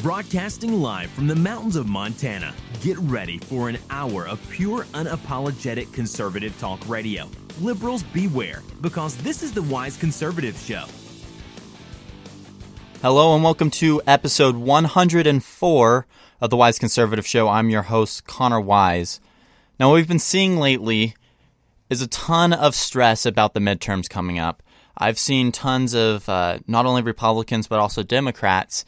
Broadcasting live from the mountains of Montana, get ready for an hour of pure, unapologetic conservative talk radio. Liberals beware, because this is the Wise Conservative Show. Hello and welcome to episode 104 of the Wise Conservative Show. I'm your host, Connor Wise. Now, what we've been seeing lately is a ton of stress about the midterms coming up. I've seen tons of not only Republicans but also Democrats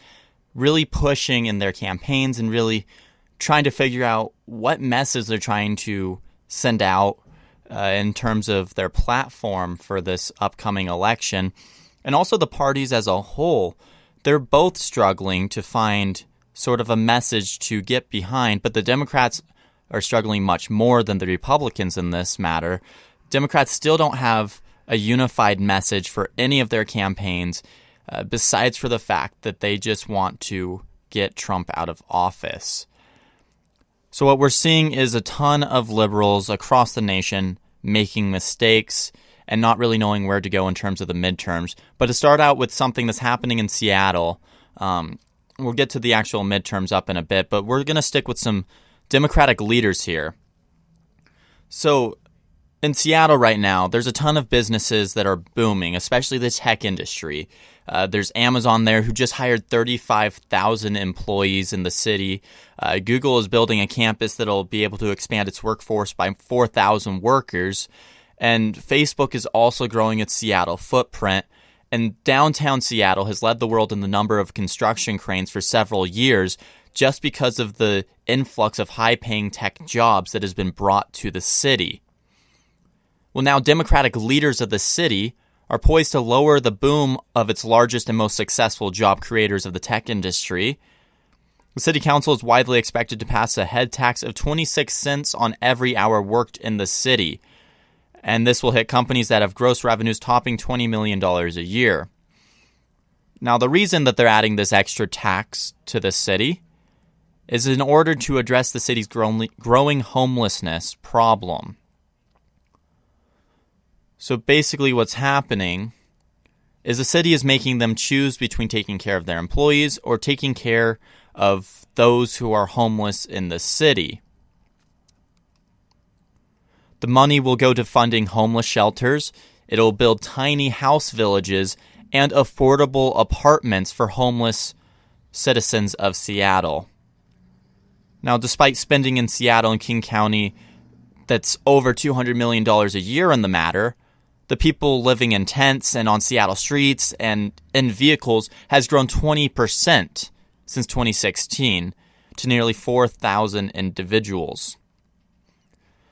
really pushing in their campaigns and really trying to figure out what message they're trying to send out in terms of their platform for this upcoming election. And also the parties as a whole, they're both struggling to find sort of a message to get behind, but the Democrats are struggling much more than the Republicans in this matter. Democrats still don't have a unified message for any of their campaigns, besides for the fact that they just want to get Trump out of office. So what we're seeing is a ton of liberals across the nation making mistakes and not really knowing where to go in terms of the midterms. But to start out with something that's happening in Seattle, we'll get to the actual midterms up in a bit, but we're going to stick with some Democratic leaders here. So in Seattle right now, there's a ton of businesses that are booming, especially the tech industry. There's Amazon there, who just hired 35,000 employees in the city. Google is building a campus that'll be able to expand its workforce by 4,000 workers. And Facebook is also growing its Seattle footprint. And downtown Seattle has led the world in the number of construction cranes for several years, just because of the influx of high-paying tech jobs that has been brought to the city. Well, now Democratic leaders of the city are poised to lower the boom of its largest and most successful job creators of the tech industry. The city council is widely expected to pass a head tax of 26 cents on every hour worked in the city. And this will hit companies that have gross revenues topping $20 million a year. Now, the reason that they're adding this extra tax to the city is in order to address the city's growing homelessness problem. So basically what's happening is the city is making them choose between taking care of their employees or taking care of those who are homeless in the city. The money will go to funding homeless shelters. It'll build tiny house villages and affordable apartments for homeless citizens of Seattle. Now, despite spending in Seattle and King County that's over $200 million a year on the matter, the people living in tents and on Seattle streets and in vehicles has grown 20% since 2016 to nearly 4,000 individuals.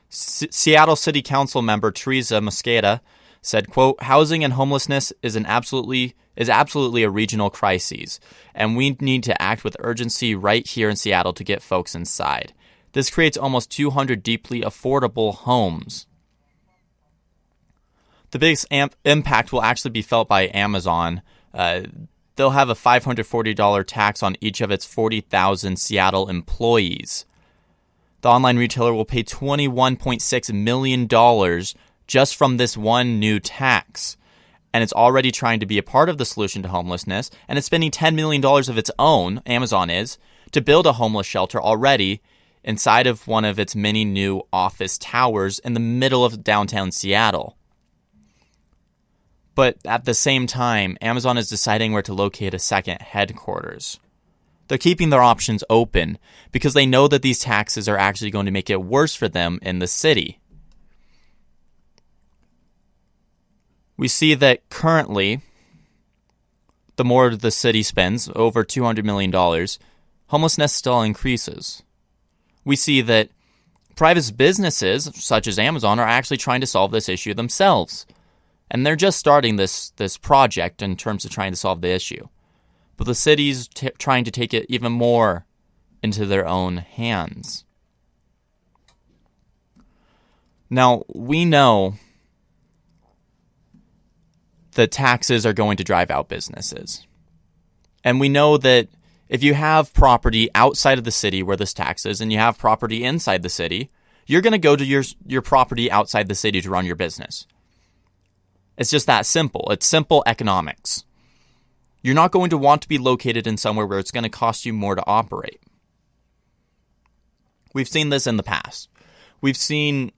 Seattle City Council member Teresa Mosqueda said, quote, "Housing and homelessness is absolutely a regional crisis, and we need to act with urgency right here in Seattle to get folks inside. This creates almost 200 deeply affordable homes." The biggest impact will actually be felt by Amazon. They'll have a $540 tax on each of its 40,000 Seattle employees. The online retailer will pay $21.6 million just from this one new tax. And it's already trying to be a part of the solution to homelessness, and it's spending $10 million of its own, Amazon is, to build a homeless shelter already inside of one of its many new office towers in the middle of downtown Seattle. But at the same time, Amazon is deciding where to locate a second headquarters. They're keeping their options open because they know that these taxes are actually going to make it worse for them in the city. We see that currently, the more the city spends, over $200 million, homelessness still increases. We see that private businesses, such as Amazon, are actually trying to solve this issue themselves. And they're just starting this project in terms of trying to solve the issue. But the city's trying to take it even more into their own hands. Now, we know that taxes are going to drive out businesses. And we know that if you have property outside of the city where this tax is, and you have property inside the city, you're going to go to your property outside the city to run your business. It's just that simple. It's simple economics. You're not going to want to be located in somewhere where it's going to cost you more to operate. We've seen this in the past. We've seen,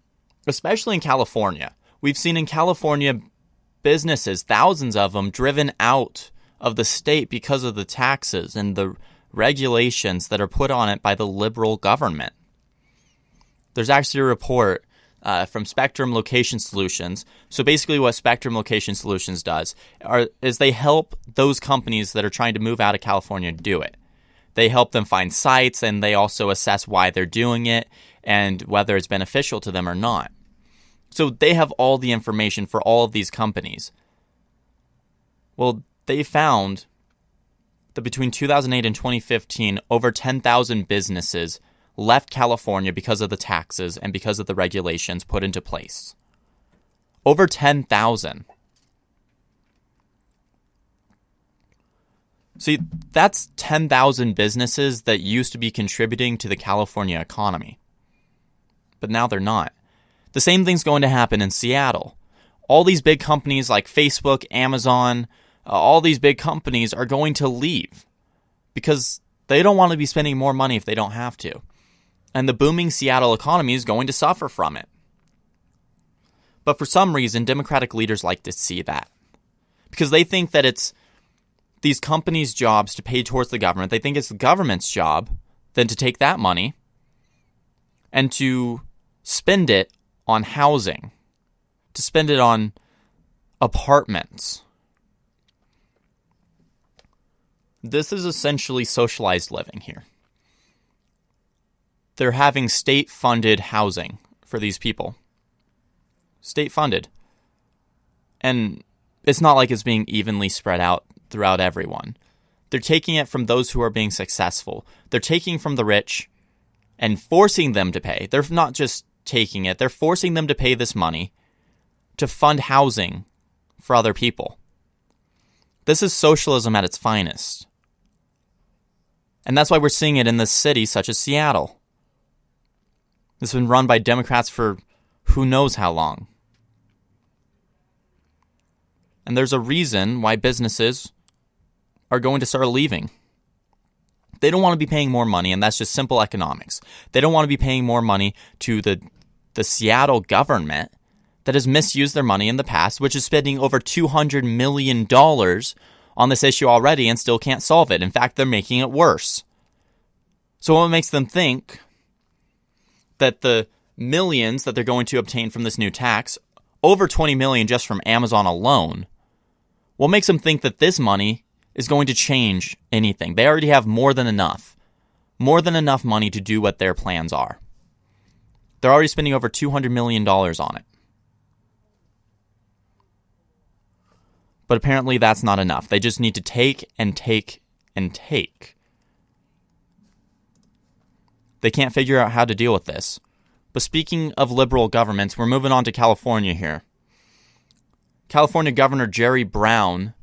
especially in California, businesses, thousands of them, driven out of the state because of the taxes and the regulations that are put on it by the liberal government. There's actually a report from Spectrum Location Solutions. So basically what Spectrum Location Solutions does is they help those companies that are trying to move out of California do it. They help them find sites, and they also assess why they're doing it and whether it's beneficial to them or not. So they have all the information for all of these companies. Well, they found that between 2008 and 2015, over 10,000 businesses left California because of the taxes and because of the regulations put into place. Over 10,000. See, that's 10,000 businesses that used to be contributing to the California economy. But now they're not. The same thing's going to happen in Seattle. All these big companies like Facebook, Amazon, all these big companies are going to leave because they don't want to be spending more money if they don't have to. And the booming Seattle economy is going to suffer from it. But for some reason, Democratic leaders like to see that. Because they think that it's these companies' jobs to pay towards the government. They think it's the government's job then to take that money and to spend it on housing, to spend it on apartments. This is essentially socialized living here. They're having state-funded housing for these people. State-funded. And it's not like it's being evenly spread out throughout everyone. They're taking it from those who are being successful. They're taking from the rich and forcing them to pay. They're not just taking it. They're forcing them to pay this money to fund housing for other people. This is socialism at its finest. And that's why we're seeing it in this city such as Seattle. It's been run by Democrats for who knows how long. And there's a reason why businesses are going to start leaving. They don't want to be paying more money, and that's just simple economics. They don't want to be paying more money to the Seattle government that has misused their money in the past, which is spending over $200 million on this issue already and still can't solve it. In fact, they're making it worse. So what makes them think that the millions that they're going to obtain from this new tax, over $20 million just from Amazon alone, what makes them think that this money is going to change anything? They already have more than enough money to do what their plans are. They're already spending over $200 million on it. But apparently that's not enough. They just need to take and take and take. They can't figure out how to deal with this. But speaking of liberal governments, we're moving on to California here. California Governor Jerry Brown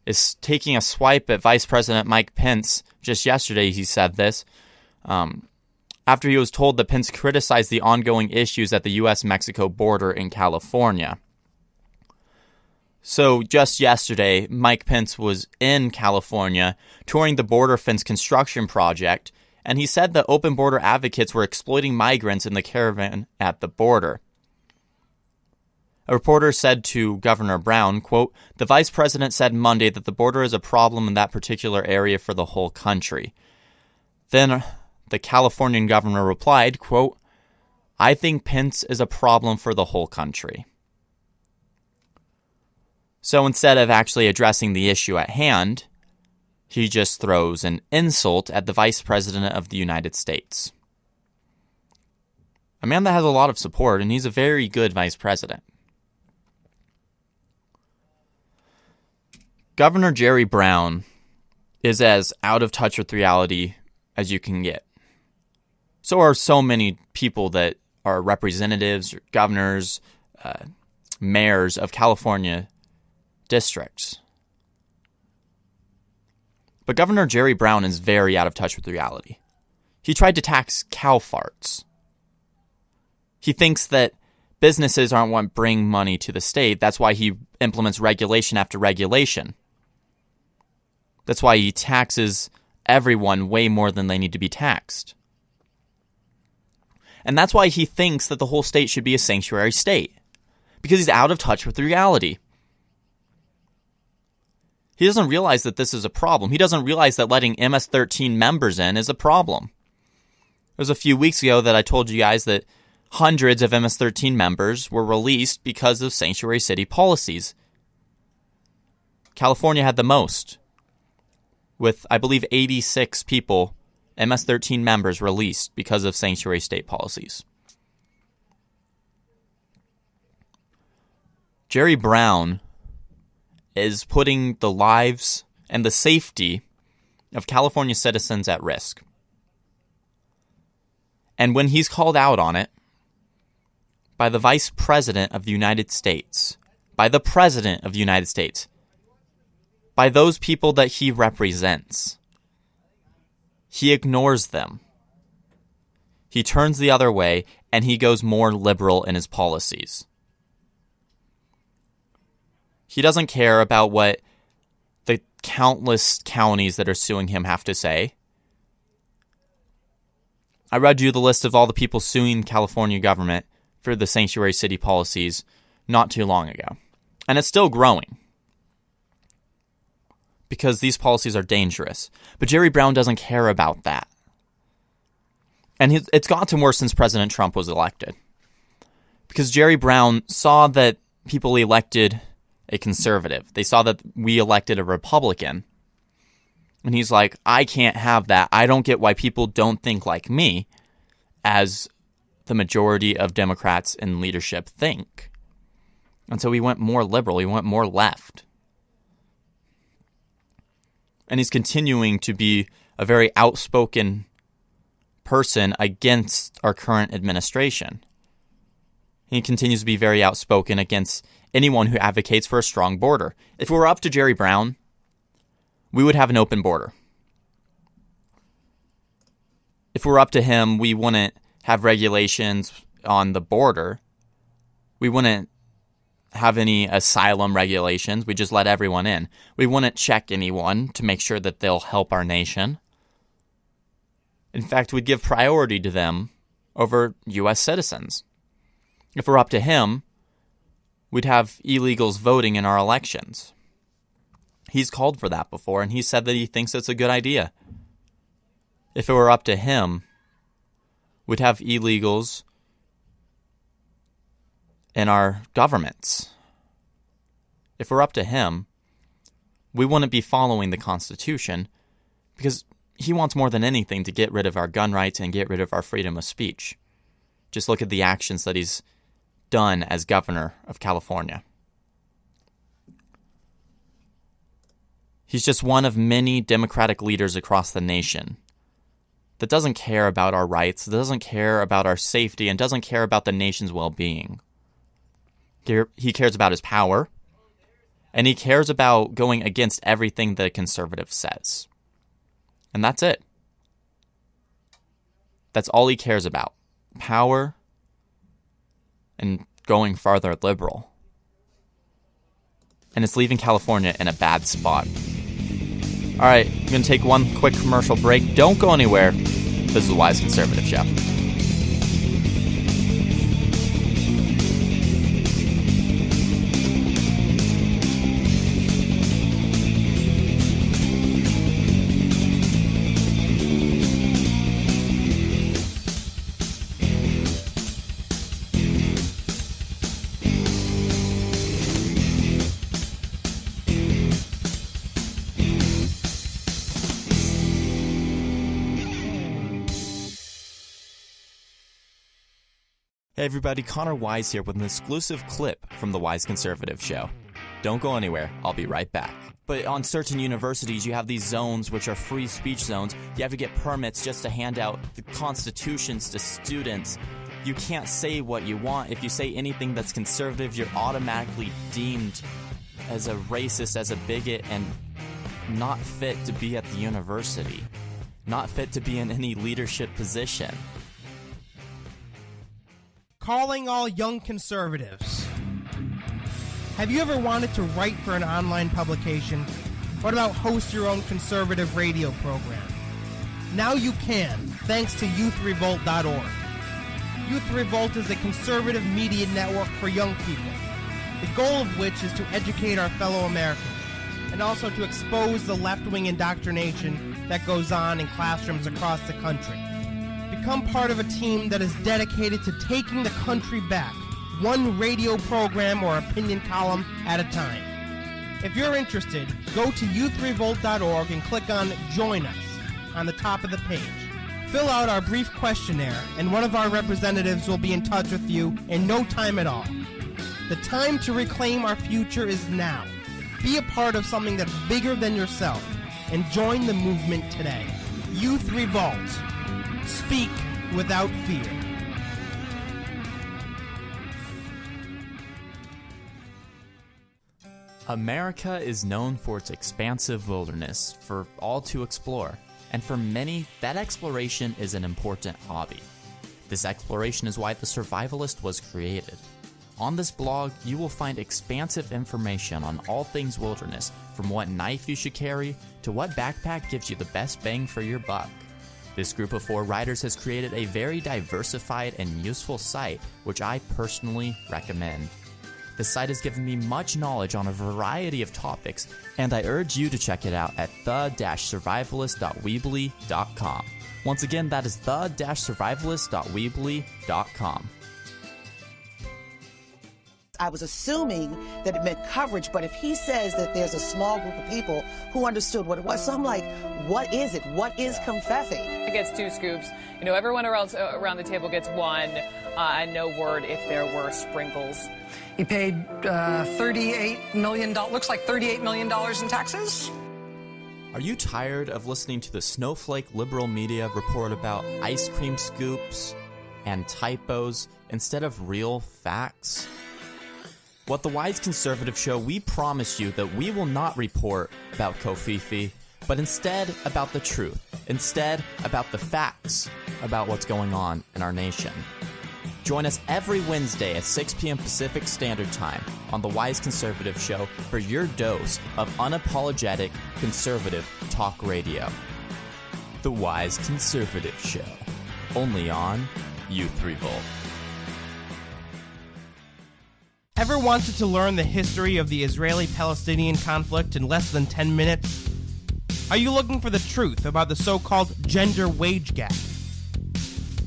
is taking a swipe at Vice President Mike Pence. Just yesterday he said this, after he was told that Pence criticized the ongoing issues at the U.S.-Mexico border in California. So just yesterday, Mike Pence was in California touring the border fence construction project, and he said that open border advocates were exploiting migrants in the caravan at the border. A reporter said to Governor Brown, quote, "The vice president said Monday that the border is a problem in that particular area for the whole country." Then the Californian governor replied, quote, "I think Pence is a problem for the whole country." So instead of actually addressing the issue at hand, he just throws an insult at the Vice President of the United States. A man that has a lot of support, and he's a very good Vice President. Governor Jerry Brown is as out of touch with reality as you can get. So are so many people that are representatives, or governors, mayors of California districts. But Governor Jerry Brown is very out of touch with reality. He tried to tax cow farts. He thinks that businesses aren't what bring money to the state. That's why he implements regulation after regulation. That's why he taxes everyone way more than they need to be taxed. And that's why he thinks that the whole state should be a sanctuary state. Because he's out of touch with reality. He doesn't realize that this is a problem. He doesn't realize that letting MS-13 members in is a problem. It was a few weeks ago that I told you guys that hundreds of MS-13 members were released because of sanctuary city policies. California had the most, with, I believe, 86 people, MS-13 members released because of sanctuary state policies. Jerry Brown is putting the lives and the safety of California citizens at risk. And when he's called out on it by the Vice President of the United States, by the President of the United States, by those people that he represents, he ignores them. He turns the other way, and he goes more liberal in his policies. He doesn't care about what the countless counties that are suing him have to say. I read you the list of all the people suing California government for the sanctuary city policies not too long ago. And it's still growing. Because these policies are dangerous. But Jerry Brown doesn't care about that. And it's gotten worse since President Trump was elected. Because Jerry Brown saw that people elected a conservative. They saw that we elected a Republican. And he's like, I can't have that. I don't get why people don't think like me, as the majority of Democrats in leadership think. And so he went more liberal. He went more left. And he's continuing to be a very outspoken person against our current administration. He continues to be very outspoken against anyone who advocates for a strong border. If it were up to Jerry Brown, we would have an open border. If it were up to him, we wouldn't have regulations on the border. We wouldn't have any asylum regulations. We just let everyone in. We wouldn't check anyone to make sure that they'll help our nation. In fact, we'd give priority to them over U.S. citizens. If it were up to him, we'd have illegals voting in our elections. He's called for that before, and he said that he thinks it's a good idea. If it were up to him, we'd have illegals in our governments. If it were up to him, we wouldn't be following the Constitution, because he wants more than anything to get rid of our gun rights and get rid of our freedom of speech. Just look at the actions that he's done as governor of California. He's just one of many Democratic leaders across the nation that doesn't care about our rights, doesn't care about our safety, and doesn't care about the nation's well-being. He cares about his power, and he cares about going against everything that a conservative says. And that's it. That's all he cares about. Power and going farther liberal. And it's leaving California in a bad spot. All right, I'm going to take one quick commercial break. Don't go anywhere. This is the Wise Conservative Show. Hey everybody, Connor Wise here with an exclusive clip from the Wise Conservative Show. Don't go anywhere, I'll be right back. But on certain universities, you have these zones which are free speech zones. You have to get permits just to hand out the constitutions to students. You can't say what you want. If you say anything that's conservative, you're automatically deemed as a racist, as a bigot, and not fit to be at the university. Not fit to be in any leadership position. Calling all young conservatives. Have you ever wanted to write for an online publication What about host your own conservative radio program? Now you can, thanks to youthrevolt.org. Youth Revolt is a conservative media network for young people, the goal of which is to educate our fellow Americans and also to expose the left-wing indoctrination that goes on in classrooms across the country. Become part of a team that is dedicated to taking the country back, one radio program or opinion column at a time. If you're interested, go to youthrevolt.org and click on Join Us on the top of the page. Fill out our brief questionnaire, and one of our representatives will be in touch with you in no time at all. The time to reclaim our future is now. Be a part of something that's bigger than yourself, and join the movement today. Youth Revolt. Speak without fear. America is known for its expansive wilderness for all to explore, and for many, that exploration is an important hobby. This exploration is why the Survivalist was created. On this blog, you will find expansive information on all things wilderness, from what knife you should carry to what backpack gives you the best bang for your buck. This group of 4 writers has created a very diversified and useful site, which I personally recommend. The site has given me much knowledge on a variety of topics, and I urge you to check it out at the-survivalist.weebly.com. Once again, that is the-survivalist.weebly.com. I was assuming that it meant coverage, but if he says that there's a small group of people who understood what it was, so I'm like, what is it? What is confetti? It gets 2 scoops. You know, everyone around the table gets 1, and no word if there were sprinkles. He paid $38 million, looks like $38 million in taxes. Are you tired of listening to the snowflake liberal media report about ice cream scoops and typos instead of real facts? Well, at the Wise Conservative Show, we promise you that we will not report about Kofifi, but instead about the truth, instead about the facts about what's going on in our nation. Join us every Wednesday at 6 p.m. Pacific Standard Time on the Wise Conservative Show for your dose of unapologetic conservative talk radio. The Wise Conservative Show, only on Youth Revolt. Ever wanted to learn the history of the Israeli-Palestinian conflict in less than 10 minutes? Are you looking for the truth about the so-called gender wage gap?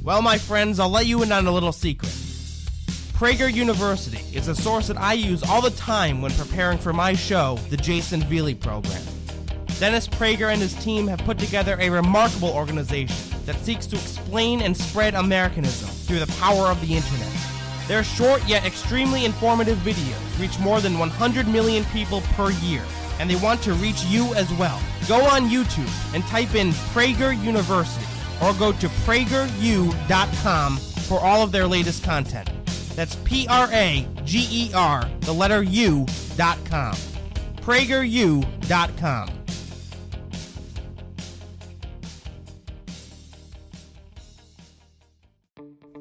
Well, my friends, I'll let you in on a little secret. Prager University is a source that I use all the time when preparing for my show, the Jason Veely Program. Dennis Prager and his team have put together a remarkable organization that seeks to explain and spread Americanism through the power of the internet. Their short yet extremely informative videos reach more than 100 million people per year, and they want to reach you as well. Go on YouTube and type in Prager University, or go to prageru.com for all of their latest content. That's Prager, the letter U.com. prageru.com.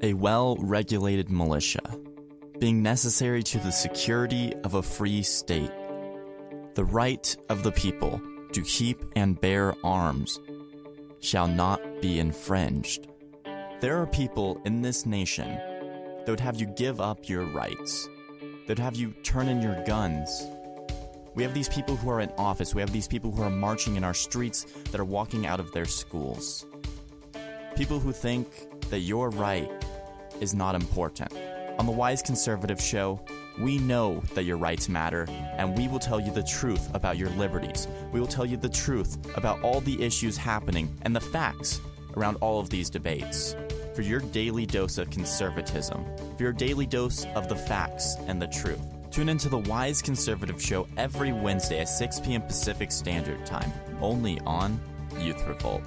A well-regulated militia, being necessary to the security of a free state. The right of the people to keep and bear arms shall not be infringed. There are people in this nation that would have you give up your rights, that would have you turn in your guns. We have these people who are in office, we have these people who are marching in our streets, that are walking out of their schools. People who think that your right is not important. On the Wise Conservative Show, we know that your rights matter, and we will tell you the truth about your liberties. We will tell you the truth about all the issues happening and the facts around all of these debates. For your daily dose of conservatism, for your daily dose of the facts and the truth. Tune into the Wise Conservative Show every Wednesday at 6 p.m. Pacific Standard Time, only on Youth Revolt.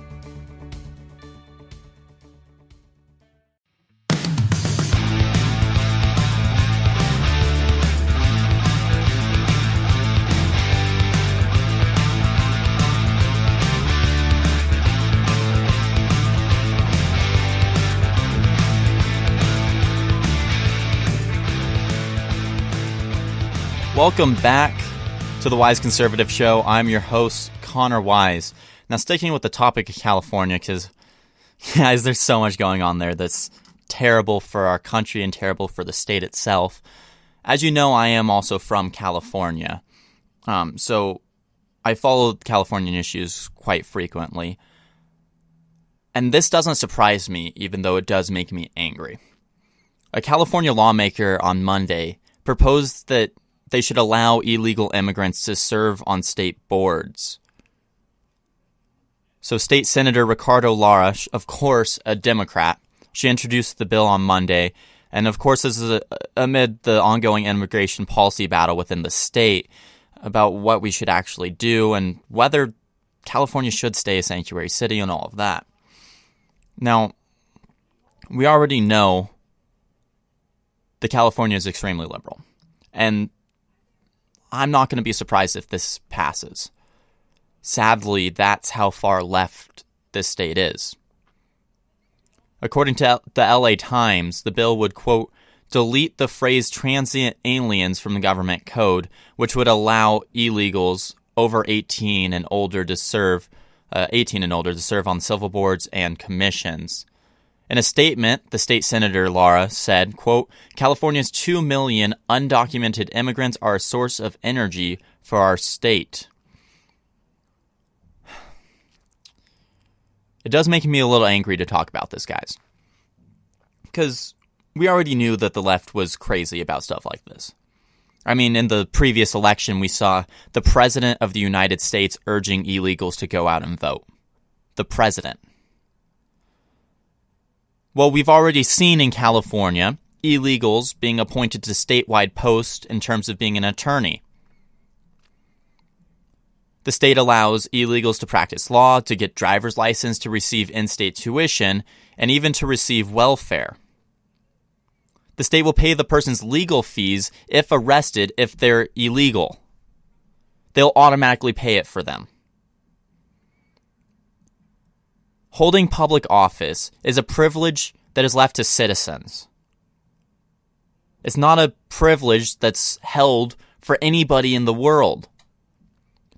Welcome back to the Wise Conservative Show. I'm your host, Connor Wise. Now, sticking with the topic of California, because, guys, there's so much going on there that's terrible for our country and terrible for the state itself. As you know, I am also from California, so I follow Californian issues quite frequently. And this doesn't surprise me, even though it does make me angry. A California lawmaker on Monday proposed that they should allow illegal immigrants to serve on state boards. So State Senator Ricardo Lara, of course a Democrat, she introduced the bill on Monday. And of course, this is amid the ongoing immigration policy battle within the state about what we should actually do and whether California should stay a sanctuary city and all of that. Now, we already know that California is extremely liberal. And I'm not going to be surprised if this passes. Sadly, that's how far left this state is. According to the LA Times, the bill would, quote, delete the phrase transient aliens from the government code, which would allow illegals over 18 and older to serve on civil boards and commissions. In a statement, the state senator, Lara, said, quote, California's 2 million undocumented immigrants are a source of energy for our state. It does make me a little angry to talk about this, guys. Because we already knew that the left was crazy about stuff like this. I mean, in the previous election, we saw the President of the United States urging illegals to go out and vote. The President. Well, we've already seen in California illegals being appointed to statewide posts in terms of being an attorney. The state allows illegals to practice law, to get driver's license, to receive in-state tuition, and even to receive welfare. The state will pay the person's legal fees if arrested if they're illegal. They'll automatically pay it for them. Holding public office is a privilege that is left to citizens. It's not a privilege that's held for anybody in the world.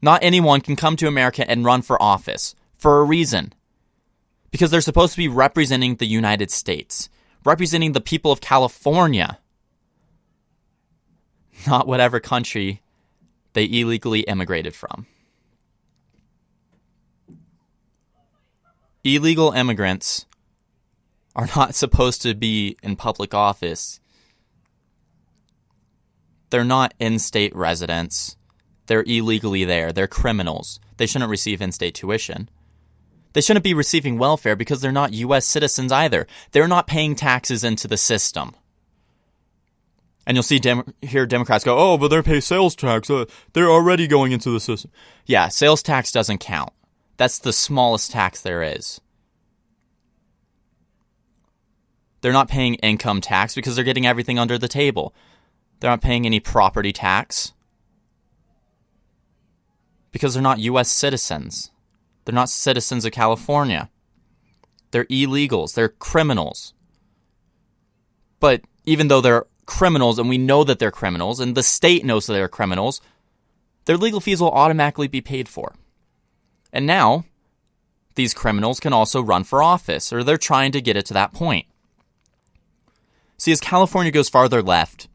Not anyone can come to America and run for office for a reason. Because they're supposed to be representing the United States, representing the people of California, not whatever country they illegally immigrated from. Illegal immigrants are not supposed to be in public office. They're not in-state residents. They're illegally there. They're criminals. They shouldn't receive in-state tuition. They shouldn't be receiving welfare because they're not U.S. citizens either. They're not paying taxes into the system. And you'll see hear Democrats go, oh, but they pay sales tax. They're already going into the system. Yeah, sales tax doesn't count. That's the smallest tax there is. They're not paying income tax because they're getting everything under the table. They're not paying any property tax because they're not U.S. citizens. They're not citizens of California. They're illegals. They're criminals. But even though they're criminals, and we know that they're criminals, and the state knows that they're criminals, their legal fees will automatically be paid for. And now, these criminals can also run for office, or they're trying to get it to that point. See, as California goes farther left,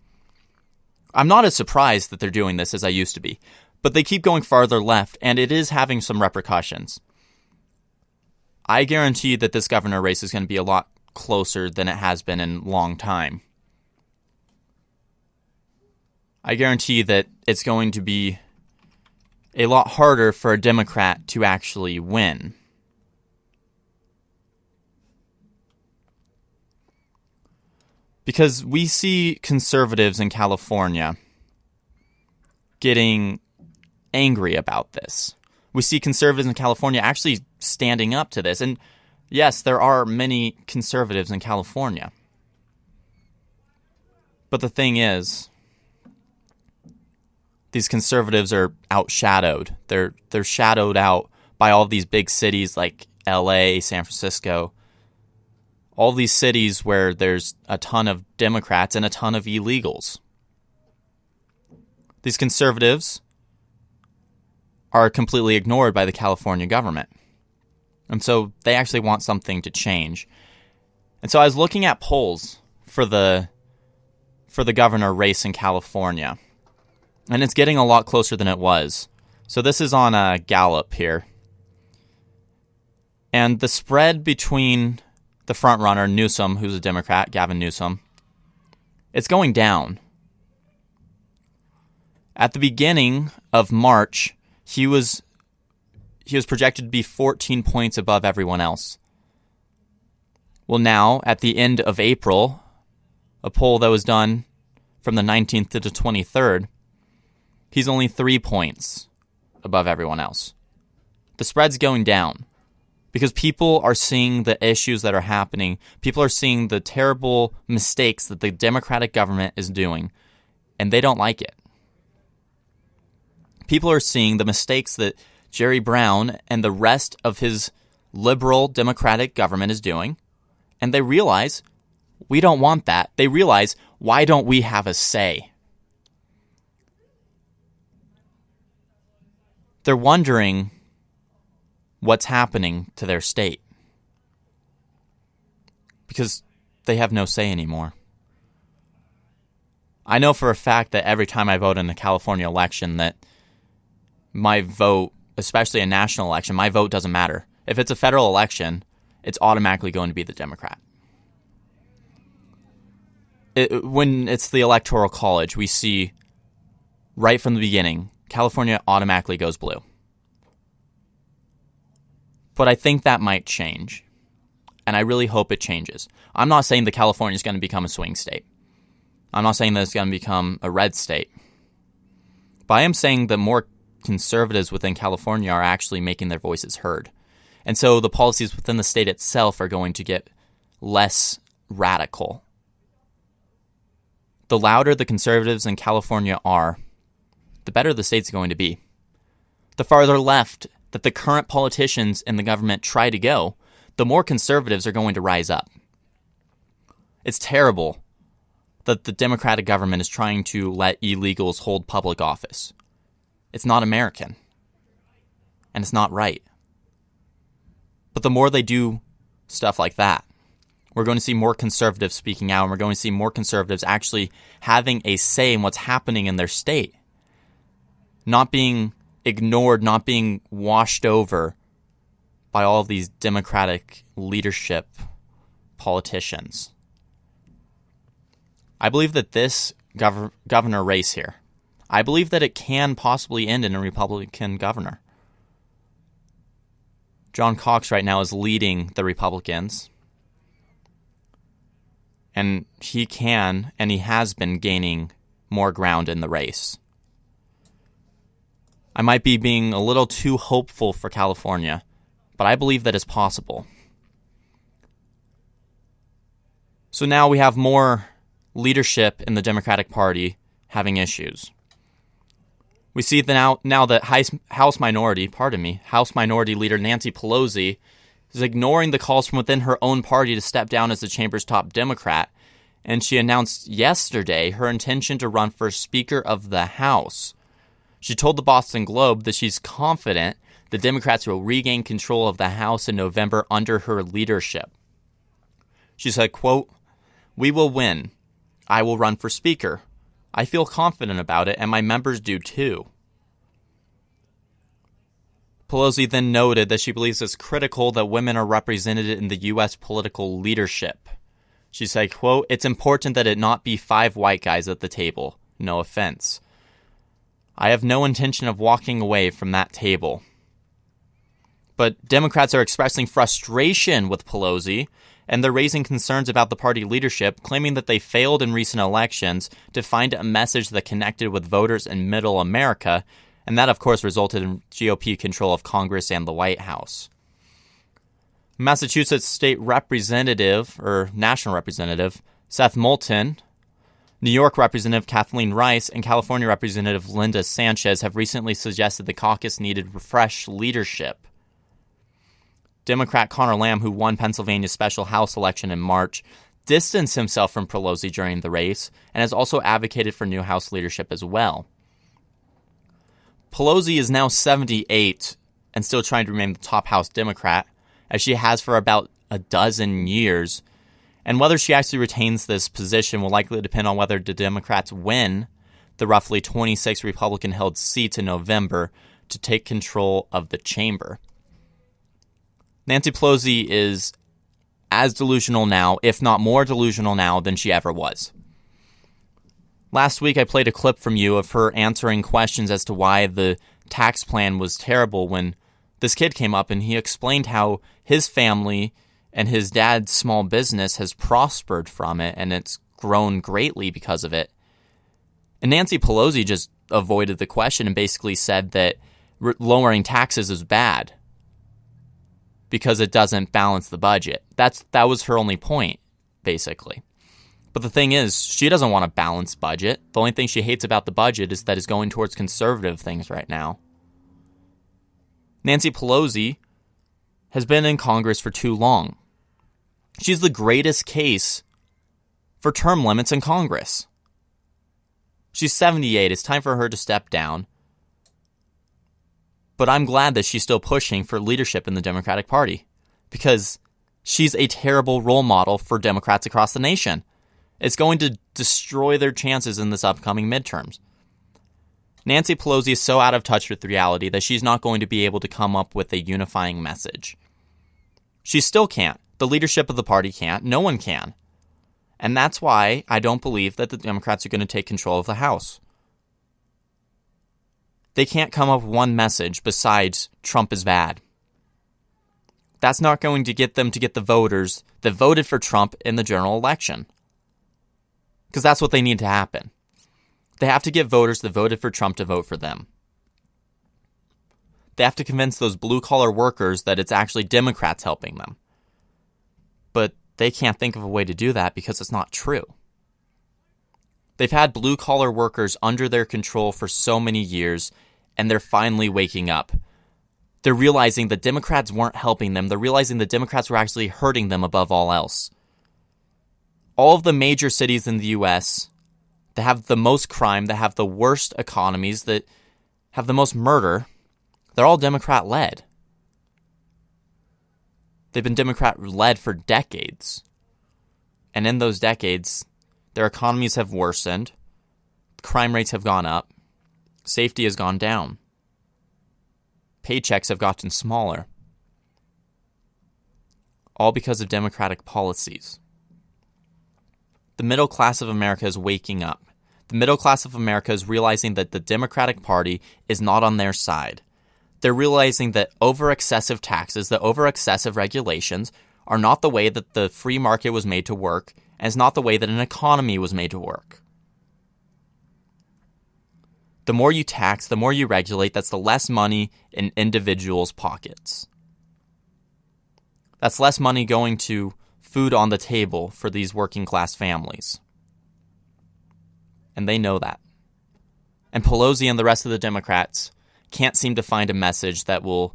I'm not as surprised that they're doing this as I used to be, but they keep going farther left, and it is having some repercussions. I guarantee that this governor race is going to be a lot closer than it has been in a long time. I guarantee that it's going to be a lot harder for a Democrat to actually win. Because we see conservatives in California getting angry about this. We see conservatives in California actually standing up to this. And yes, there are many conservatives in California. But the thing is, these conservatives are outshadowed. They're shadowed out by all these big cities like LA, San Francisco, all these cities where there's a ton of Democrats and a ton of illegals. These conservatives are completely ignored by the California government. And so they actually want something to change. And so I was looking at polls for the governor race in California, and it's getting a lot closer than it was. So this is on Gallup here. And the spread between the frontrunner, Newsom, who's a Democrat, Gavin Newsom, it's going down. At the beginning of March, he was projected to be 14 points above everyone else. Well, now, at the end of April, a poll that was done from the 19th to the 23rd, he's only 3 points above everyone else. The spread's going down because people are seeing the issues that are happening. People are seeing the terrible mistakes that the Democratic government is doing, and they don't like it. People are seeing the mistakes that Jerry Brown and the rest of his liberal Democratic government is doing, and they realize we don't want that. They realize, why don't we have a say? They're wondering what's happening to their state because they have no say anymore. I know for a fact that every time I vote in the California election that my vote, especially a national election, my vote doesn't matter. If it's a federal election, it's automatically going to be the Democrat. When it's the Electoral College, we see right from the beginning, California automatically goes blue. But I think that might change, and I really hope it changes. I'm not saying that California is going to become a swing state. I'm not saying that it's going to become a red state. But I am saying that more conservatives within California are actually making their voices heard. And so the policies within the state itself are going to get less radical. The louder the conservatives in California are, the better the state's going to be. The farther left that the current politicians in the government try to go, the more conservatives are going to rise up. It's terrible that the Democratic government is trying to let illegals hold public office. It's not American. And it's not right. But the more they do stuff like that, we're going to see more conservatives speaking out, and we're going to see more conservatives actually having a say in what's happening in their state. Not being ignored, not being washed over by all of these Democratic leadership politicians. I believe that this governor race here, I believe that it can possibly end in a Republican governor. John Cox right now is leading the Republicans. And he can, and he has been gaining more ground in the race. I might be being a little too hopeful for California, but I believe that it's possible. So now we have more leadership in the Democratic Party having issues. We see that now that House Minority Leader Nancy Pelosi is ignoring the calls from within her own party to step down as the chamber's top Democrat, and she announced yesterday her intention to run for Speaker of the House. She told the Boston Globe that she's confident the Democrats will regain control of the House in November under her leadership. She said, quote, "We will win. I will run for Speaker. I feel confident about it, and my members do too." Pelosi then noted that she believes it's critical that women are represented in the U.S. political leadership. She said, quote, "It's important that it not be 5 white guys at the table. No offense. I have no intention of walking away from that table." But Democrats are expressing frustration with Pelosi, and they're raising concerns about the party leadership, claiming that they failed in recent elections to find a message that connected with voters in Middle America, and that, of course, resulted in GOP control of Congress and the White House. Massachusetts State Representative, or National Representative, Seth Moulton, New York Representative Kathleen Rice, and California Representative Linda Sanchez have recently suggested the caucus needed fresh leadership. Democrat Connor Lamb, who won Pennsylvania's special House election in March, distanced himself from Pelosi during the race and has also advocated for new House leadership as well. Pelosi is now 78 and still trying to remain the top House Democrat, as she has for about a dozen years. And whether she actually retains this position will likely depend on whether the Democrats win the roughly 26 Republican-held seats in November to take control of the chamber. Nancy Pelosi is as delusional now, if not more delusional now, than she ever was. Last week, I played a clip from you of her answering questions as to why the tax plan was terrible when this kid came up and he explained how his family and his dad's small business has prospered from it and it's grown greatly because of it. And Nancy Pelosi just avoided the question and basically said that lowering taxes is bad because it doesn't balance the budget. That was her only point, basically. But the thing is, she doesn't want a balanced budget. The only thing she hates about the budget is that it's going towards conservative things right now. Nancy Pelosi has been in Congress for too long. She's the greatest case for term limits in Congress. She's 78. It's time for her to step down. But I'm glad that she's still pushing for leadership in the Democratic Party because she's a terrible role model for Democrats across the nation. It's going to destroy their chances in this upcoming midterms. Nancy Pelosi is so out of touch with reality that she's not going to be able to come up with a unifying message. She still can't. The leadership of the party can't. No one can. And that's why I don't believe that the Democrats are going to take control of the House. They can't come up with one message besides Trump is bad. That's not going to get them to get the voters that voted for Trump in the general election. Because that's what they need to happen. They have to get voters that voted for Trump to vote for them. They have to convince those blue-collar workers that it's actually Democrats helping them. But they can't think of a way to do that because it's not true. They've had blue-collar workers under their control for so many years, and they're finally waking up. They're realizing that Democrats weren't helping them. They're realizing that Democrats were actually hurting them above all else. All of the major cities in the U.S. that have the most crime, that have the worst economies, that have the most murder, they're all Democrat-led. They've been Democrat-led for decades. And in those decades, their economies have worsened, crime rates have gone up, safety has gone down, paychecks have gotten smaller. All because of Democratic policies. The middle class of America is waking up. The middle class of America is realizing that the Democratic Party is not on their side. They're realizing that over excessive taxes, that over excessive regulations are not the way that the free market was made to work, and it's not the way that an economy was made to work. The more you tax, the more you regulate, that's the less money in individuals' pockets. That's less money going to food on the table for these working class families. And they know that. And Pelosi and the rest of the Democrats can't seem to find a message that will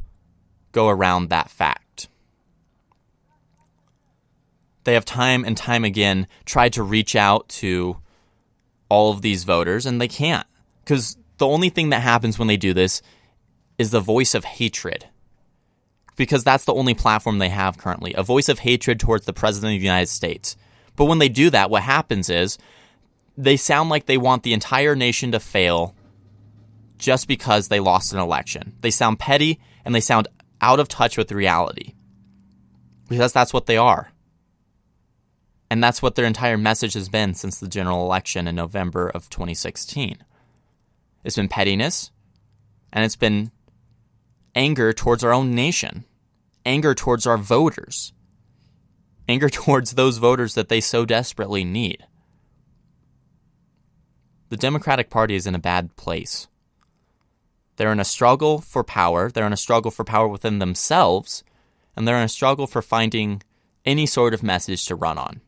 go around that fact. They have time and time again tried to reach out to all of these voters, and they can't. Because the only thing that happens when they do this is the voice of hatred. Because that's the only platform they have currently, a voice of hatred towards the President of the United States. But when they do that, what happens is they sound like they want the entire nation to fail just because they lost an election. They sound petty and they sound out of touch with reality. Because that's what they are. And that's what their entire message has been since the general election in November of 2016. It's been pettiness, and it's been anger towards our own nation, anger towards our voters, anger towards those voters that they so desperately need. The Democratic Party is in a bad place. They're in a struggle for power. They're in a struggle for power within themselves, and they're in a struggle for finding any sort of message to run on.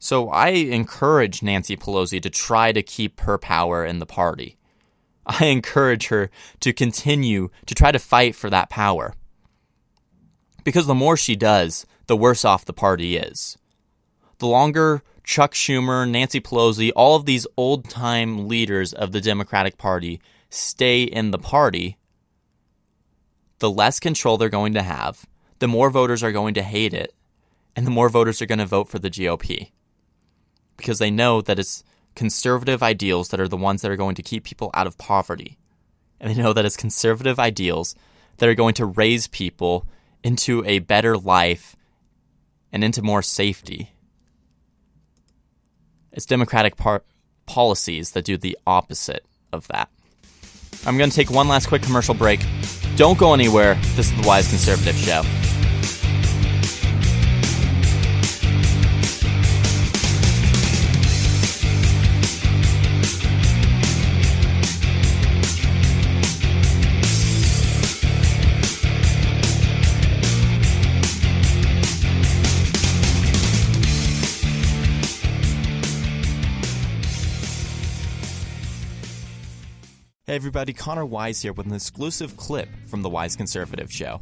So I encourage Nancy Pelosi to try to keep her power in the party. I encourage her to continue to try to fight for that power. Because the more she does, the worse off the party is. The longer Chuck Schumer, Nancy Pelosi, all of these old-time leaders of the Democratic Party stay in the party, the less control they're going to have, the more voters are going to hate it, and the more voters are going to vote for the GOP. Because they know that it's conservative ideals that are the ones that are going to keep people out of poverty. And they know that it's conservative ideals that are going to raise people into a better life and into more safety. It's Democratic policies that do the opposite of that. I'm going to take one last quick commercial break. Don't go anywhere. This is the Wise Conservative Show. Hey everybody, Connor Wise here with an exclusive clip from the Wise Conservative Show.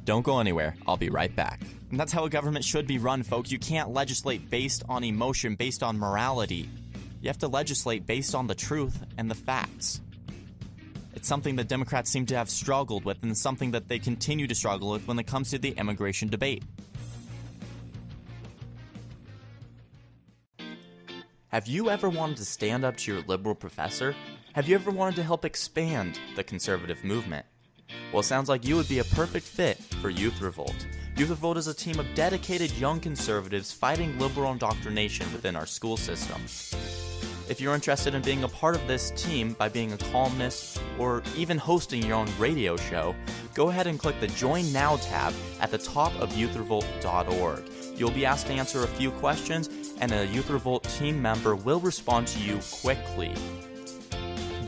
Don't go anywhere, I'll be right back. And that's how a government should be run, folks. You can't legislate based on emotion, based on morality. You have to legislate based on the truth and the facts. It's something that Democrats seem to have struggled with, and it's something that they continue to struggle with when it comes to the immigration debate. Have you ever wanted to stand up to your liberal professor? Have you ever wanted to help expand the conservative movement? Well, it sounds like you would be a perfect fit for Youth Revolt. Youth Revolt is a team of dedicated young conservatives fighting liberal indoctrination within our school system. If you're interested in being a part of this team by being a columnist or even hosting your own radio show, go ahead and click the Join Now tab at the top of youthrevolt.org. You'll be asked to answer a few questions, and a Youth Revolt team member will respond to you quickly.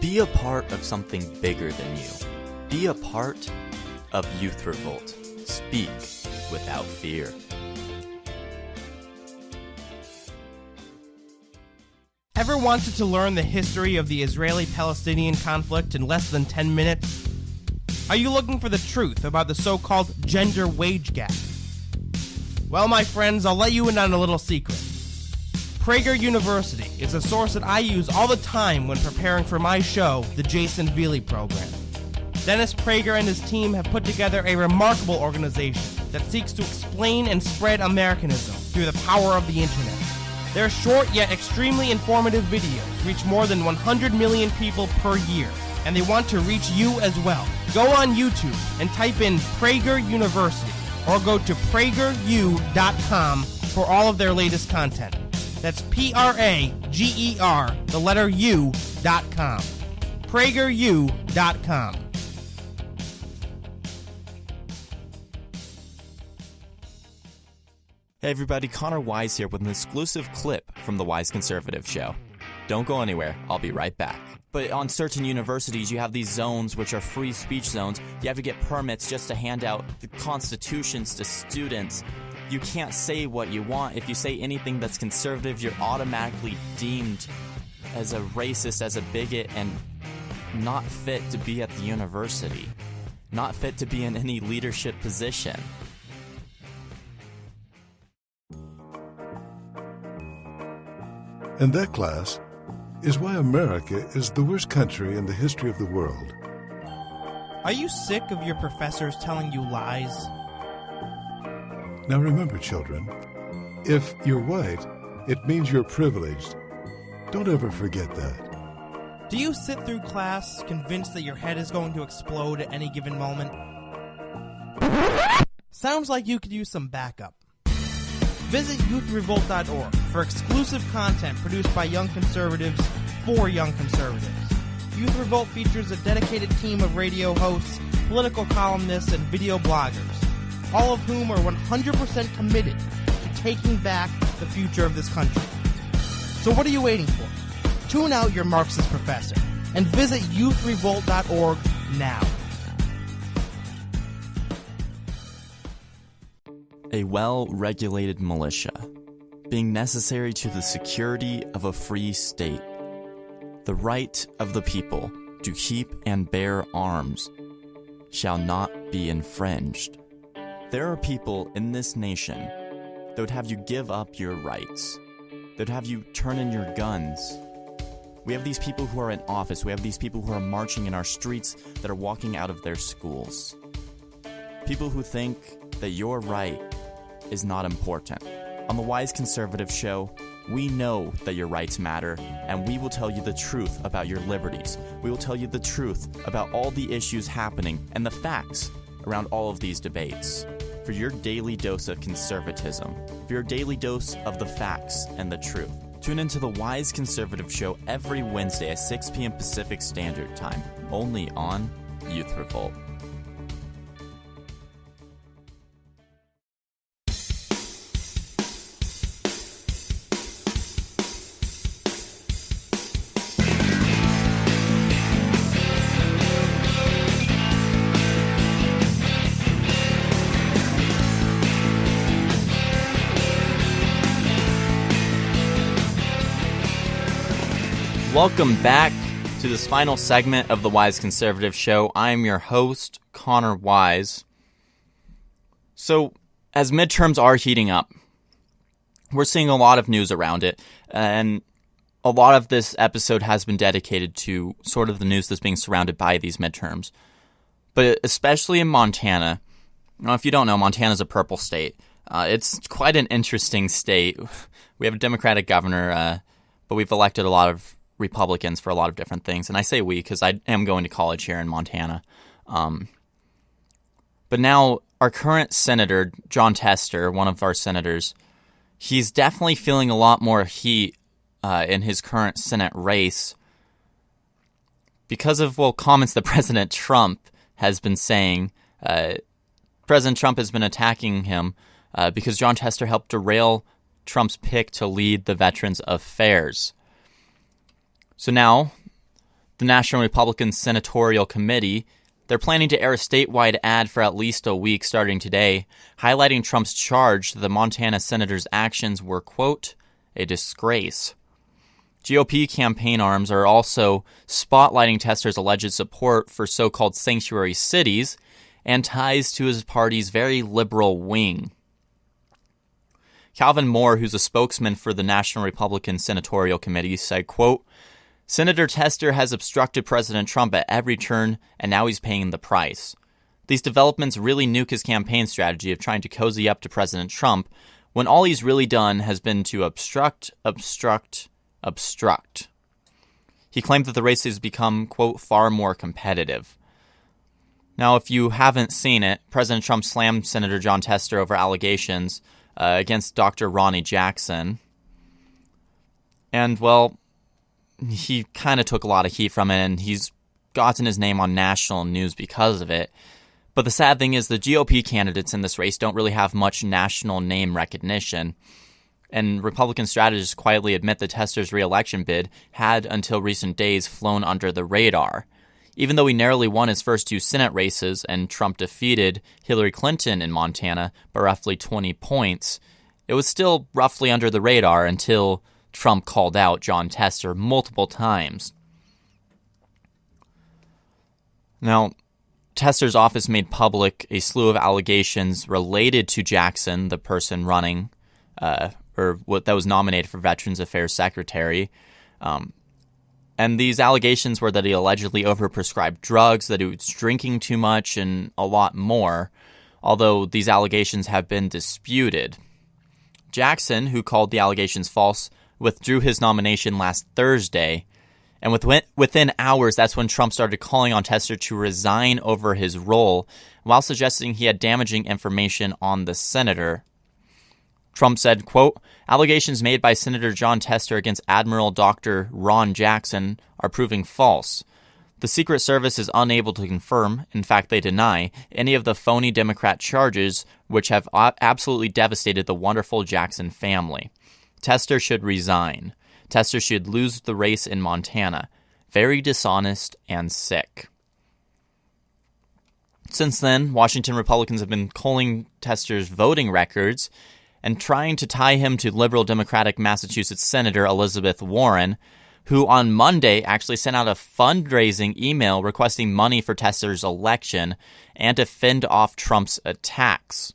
Be a part of something bigger than you. Be a part of Youth Revolt. Speak without fear. Ever wanted to learn the history of the Israeli-Palestinian conflict in less than 10 minutes? Are you looking for the truth about the so-called gender wage gap? Well, my friends, I'll let you in on a little secret. Prager University is a source that I use all the time when preparing for my show, the Jason Veely Program. Dennis Prager and his team have put together a remarkable organization that seeks to explain and spread Americanism through the power of the internet. Their short yet extremely informative videos reach more than 100 million people per year, and they want to reach you as well. Go on YouTube and type in Prager University, or go to prageru.com for all of their latest content. That's Prager, the letter U.com. prageru.com. Hey everybody, Connor Wise here with an exclusive clip from the Wise Conservative Show. Don't go anywhere, I'll be right back. But on certain universities, you have these zones which are free speech zones. You have to get permits just to hand out the constitutions to students. You can't say what you want. If you say anything that's conservative, you're automatically deemed as a racist, as a bigot, and not fit to be at the university. Not fit to be in any leadership position. And that, class, is why America is the worst country in the history of the world. Are you sick of your professors telling you lies? Now remember, children, if you're white, it means you're privileged. Don't ever forget that. Do you sit through class convinced that your head is going to explode at any given moment? Sounds like you could use some backup. Visit youthrevolt.org for exclusive content produced by young conservatives for young conservatives. Youth Revolt features a dedicated team of radio hosts, political columnists, and video bloggers, all of whom are 100% committed to taking back the future of this country. So what are you waiting for? Tune out your Marxist professor and visit youthrevolt.org now. A well-regulated militia, being necessary to the security of a free state. The right of the people to keep and bear arms shall not be infringed. There are people in this nation that would have you give up your rights, that would have you turn in your guns. We have these people who are in office. We have these people who are marching in our streets that are walking out of their schools. People who think that your right is not important. On the Wise Conservative Show, we know that your rights matter, and we will tell you the truth about your liberties. We will tell you the truth about all the issues happening and the facts around all of these debates. For your daily dose of conservatism, for your daily dose of the facts and the truth. Tune into the Wise Conservative Show every Wednesday at 6 p.m. Pacific Standard Time, only on Youth Revolt. Welcome back to this final segment of the Wise Conservative Show. I'm your host, Connor Wise. So, as midterms are heating up, we're seeing a lot of news around it, and a lot of this episode has been dedicated to sort of the news that's being surrounded by these midterms. But especially in Montana, if you don't know, Montana's a purple state. It's quite an interesting state. We have a Democratic governor, but we've elected a lot of Republicans for a lot of different things. And I say we because I am going to college here in Montana. But now our current senator, Jon Tester, one of our senators, he's definitely feeling a lot more heat in his current Senate race because of, comments that President Trump has been saying. President Trump has been attacking him because Jon Tester helped derail Trump's pick to lead the Veterans Affairs. So now, the National Republican Senatorial Committee, they're planning to air a statewide ad for at least a week starting today, highlighting Trump's charge that the Montana senator's actions were, quote, a disgrace. GOP campaign arms are also spotlighting Tester's alleged support for so-called sanctuary cities and ties to his party's very liberal wing. Calvin Moore, who's a spokesman for the National Republican Senatorial Committee, said, quote, Senator Tester has obstructed President Trump at every turn, and now he's paying the price. These developments really nuke his campaign strategy of trying to cozy up to President Trump, when all he's really done has been to obstruct. He claimed that the race has become, quote, far more competitive. Now, if you haven't seen it, President Trump slammed Senator Jon Tester over allegations against Dr. Ronnie Jackson. And, he kind of took a lot of heat from it, and he's gotten his name on national news because of it. But the sad thing is the GOP candidates in this race don't really have much national name recognition. And Republican strategists quietly admit that Tester's re-election bid had, until recent days, flown under the radar. Even though he narrowly won his first two Senate races and Trump defeated Hillary Clinton in Montana by roughly 20 points, it was still roughly under the radar until Trump called out Jon Tester multiple times. Now, Tester's office made public a slew of allegations related to Jackson, the person running, or what that was nominated for Veterans Affairs Secretary. And these allegations were that he allegedly overprescribed drugs, that he was drinking too much, and a lot more, although these allegations have been disputed. Jackson, who called the allegations false, withdrew his nomination last Thursday, and within hours, that's when Trump started calling on Tester to resign over his role, while suggesting he had damaging information on the senator. Trump said, quote, allegations made by Senator Jon Tester against Admiral Dr. Ron Jackson are proving false. The Secret Service is unable to confirm, in fact they deny, any of the phony Democrat charges which have absolutely devastated the wonderful Jackson family. Tester should resign. Tester should lose the race in Montana. Very dishonest and sick. Since then, Washington Republicans have been culling Tester's voting records and trying to tie him to liberal Democratic Massachusetts Senator Elizabeth Warren, who on Monday actually sent out a fundraising email requesting money for Tester's election and to fend off Trump's attacks.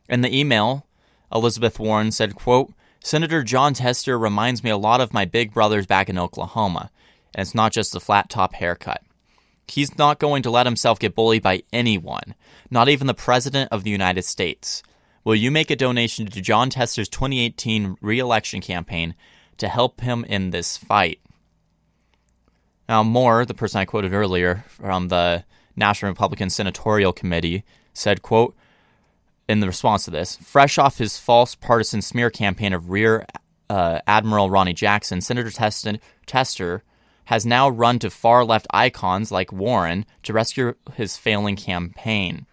In the email, Elizabeth Warren said, quote, "Senator Jon Tester reminds me a lot of my big brothers back in Oklahoma, and it's not just a flat top haircut. He's not going to let himself get bullied by anyone, not even the President of the United States. Will you make a donation to Jon Tester's 2018 re-election campaign to help him in this fight?" Now, Moore, the person I quoted earlier from the National Republican Senatorial Committee, said, quote, in the response to this, "Fresh off his false partisan smear campaign of Rear Admiral Ronnie Jackson, Senator Tester has now run to far-left icons like Warren to rescue his failing campaign."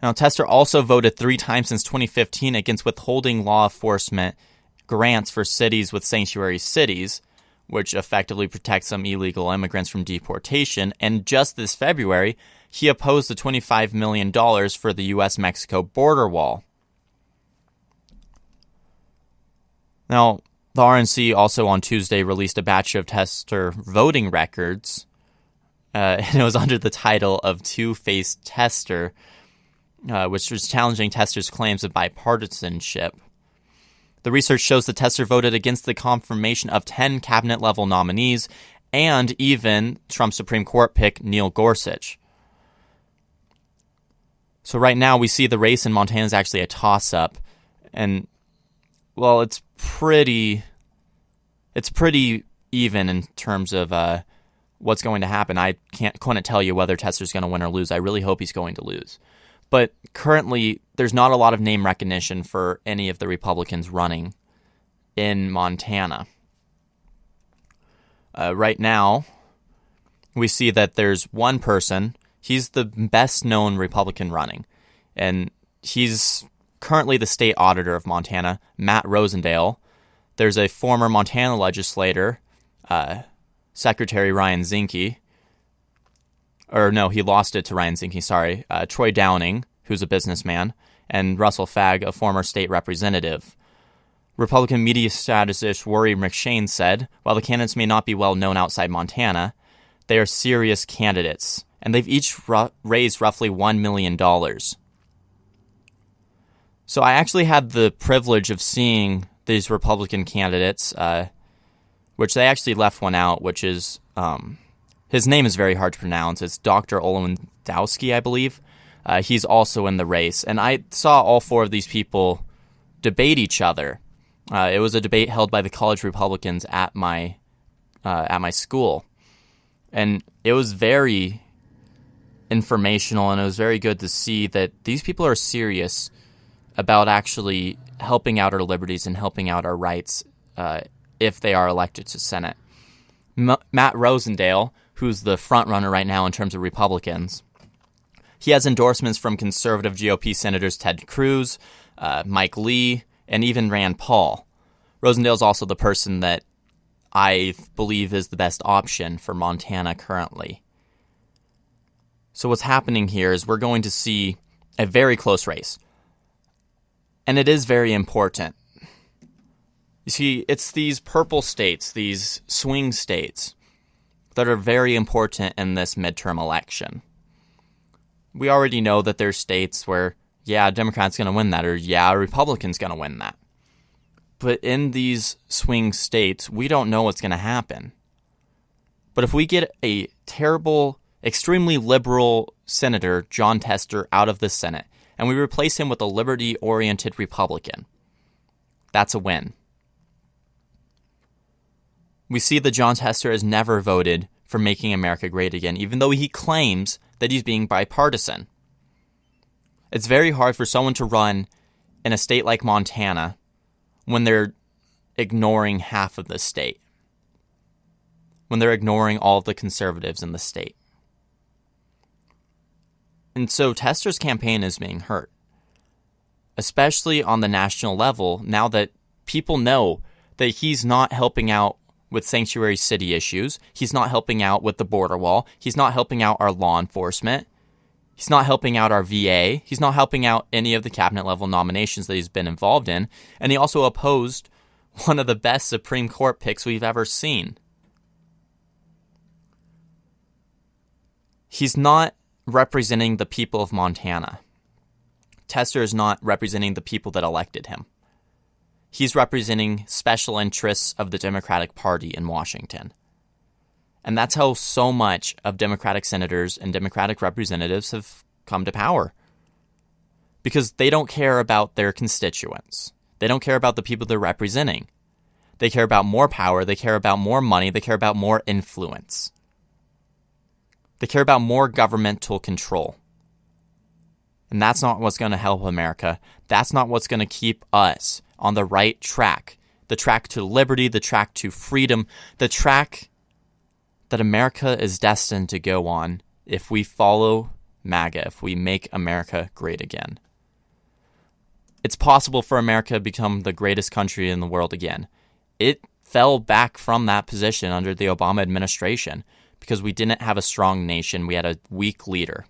Now, Tester also voted 3 times since 2015 against withholding law enforcement grants for cities with sanctuary cities, which effectively protects some illegal immigrants from deportation. And just this February, he opposed the $25 million for the U.S.-Mexico border wall. Now, the RNC also on Tuesday released a batch of Tester voting records, and it was under the title of Two-Faced Tester, which was challenging Tester's claims of bipartisanship. The research shows that Tester voted against the confirmation of 10 cabinet-level nominees and even Trump's Supreme Court pick Neil Gorsuch. So right now we see the race in Montana is actually a toss-up, and well, it's pretty even in terms of what's going to happen. I couldn't tell you whether Tester's going to win or lose. I really hope he's going to lose. But currently, there's not a lot of name recognition for any of the Republicans running in Montana. Right now, we see that there's one person. He's the best-known Republican running, and he's currently the state auditor of Montana, Matt Rosendale. There's a former Montana legislator, Secretary Ryan Zinke. Or no, he lost it to Ryan Zinke, sorry. Troy Downing, who's a businessman, and Russell Fagg, a former state representative. Republican media strategist Rory McShane said, while the candidates may not be well known outside Montana, they are serious candidates, and they've each raised roughly $1 million. So I actually had the privilege of seeing these Republican candidates, which they actually left one out, which is... his name is very hard to pronounce. It's Dr. Olendowski, I believe. He's also in the race. And I saw all 4 of these people debate each other. It was a debate held by the college Republicans at my school. And it was very informational, and it was very good to see that these people are serious about actually helping out our liberties and helping out our rights if they are elected to Senate. Matt Rosendale, who's the front runner right now in terms of Republicans, he has endorsements from conservative GOP senators Ted Cruz, Mike Lee, and even Rand Paul. Rosendale's also the person that I believe is the best option for Montana currently. So what's happening here is we're going to see a very close race. And it is very important. You see, it's these purple states, these swing states, that are very important in this midterm election. We already know that there's states where, yeah, a Democrat's going to win that, or yeah, a Republican's going to win that. But in these swing states, we don't know what's going to happen. But if we get a terrible, extremely liberal Senator, Jon Tester, out of the Senate, and we replace him with a liberty-oriented Republican, that's a win. We see that Jon Tester has never voted for making America great again, even though he claims that he's being bipartisan. It's very hard for someone to run in a state like Montana when they're ignoring half of the state, when they're ignoring all of the conservatives in the state. And so Tester's campaign is being hurt, especially on the national level, now that people know that he's not helping out with sanctuary city issues. He's not helping out with the border wall. He's not helping out our law enforcement. He's not helping out our VA. He's not helping out any of the cabinet level nominations that he's been involved in. And he also opposed one of the best Supreme Court picks we've ever seen. He's not representing the people of Montana. Tester is not representing the people that elected him. He's representing special interests of the Democratic Party in Washington. And that's how so much of Democratic senators and Democratic representatives have come to power. Because they don't care about their constituents. They don't care about the people they're representing. They care about more power. They care about more money. They care about more influence. They care about more governmental control. And that's not what's going to help America. That's not what's going to keep us on the right track. The track to liberty, the track to freedom, the track that America is destined to go on if we follow MAGA, if we make America great again. It's possible for America to become the greatest country in the world again. It fell back from that position under the Obama administration because we didn't have a strong nation. We had a weak leader.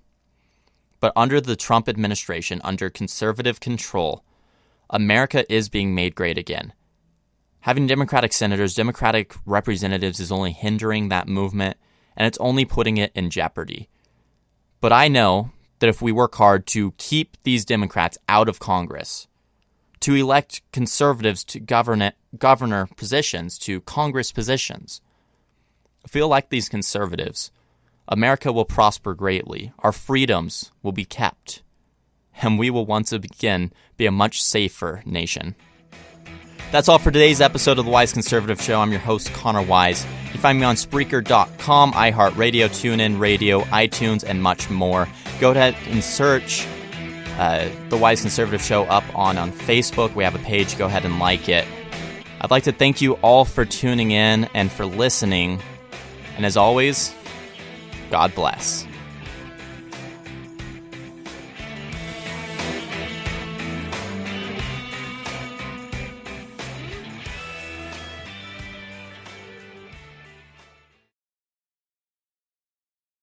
But under the Trump administration, under conservative control, America is being made great again. Having Democratic senators, Democratic representatives is only hindering that movement, and it's only putting it in jeopardy. But I know that if we work hard to keep these Democrats out of Congress, to elect conservatives to governor positions, to Congress positions, if we elect these conservatives, America will prosper greatly. Our freedoms will be kept, and we will once again be a much safer nation. That's all for today's episode of The Wise Conservative Show. I'm your host, Connor Wise. You can find me on Spreaker.com, iHeartRadio, TuneIn Radio, iTunes, and much more. Go ahead and search The Wise Conservative Show up on Facebook. We have a page. Go ahead and like it. I'd like to thank you all for tuning in and for listening. And as always, God bless.